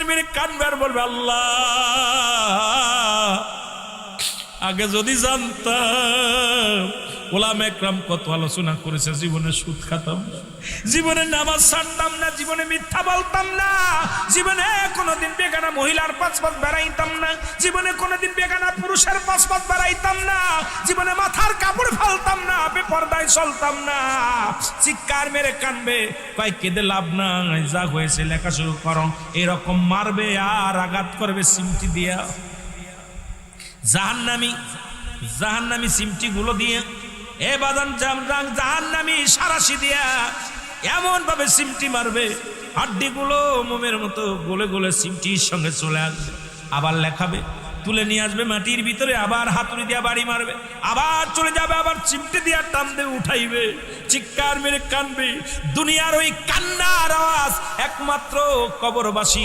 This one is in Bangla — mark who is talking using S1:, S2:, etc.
S1: মেরে কানবে আর বলবে আল্লাহ, আগে যদি জানতাম। ওলামা একরাম কত আলোচনা করেছে, জীবনে সুদ খাতাম না, জীবনে নামাজ ছাড়তাম না, জীবনে মিথ্যা বলতাম না, জীবনে কোনোদিন বেগানা মহিলার পাঁচ পাঁচ বেড়াইতাম না, জীবনে কোনোদিন বেগানা পুরুষের পাঁচ পাঁচ বেড়াইতাম না, জীবনে মাথার কাপড় ফেলতাম না, বেপরদায় চলতাম না। চিৎকার মেরে কানবে, কয় কেঁদে লাভ নাই, যা হয়েছে লেখা শুরু করো। এরকম মারবে আর আঘাত করবে সিমটি দিয়া, জাহান্নামী সিমটি গুলো দিয়ে, এ বাদান জাহান্নামী সারাশি দিয়া এমন ভাবে সিমটি মারবে, হাড্ডি গুলো মোমের মতো গলে গলে সিমটির সঙ্গে চলে আসবে। আবার লেখাবে, তুলে নিয়ে আসবে মাটির ভিতরে, আবার হাতুড়ি দিয়া বাড়ি মারবে, আবার চলে যাবে, আবার চিমটি দিয়া টান দিয়ে উঠাইবে। চিৎকার মেরে কানবে। দুনিয়ার ওই কান্নার আওয়াজ একমাত্র কবরবাসী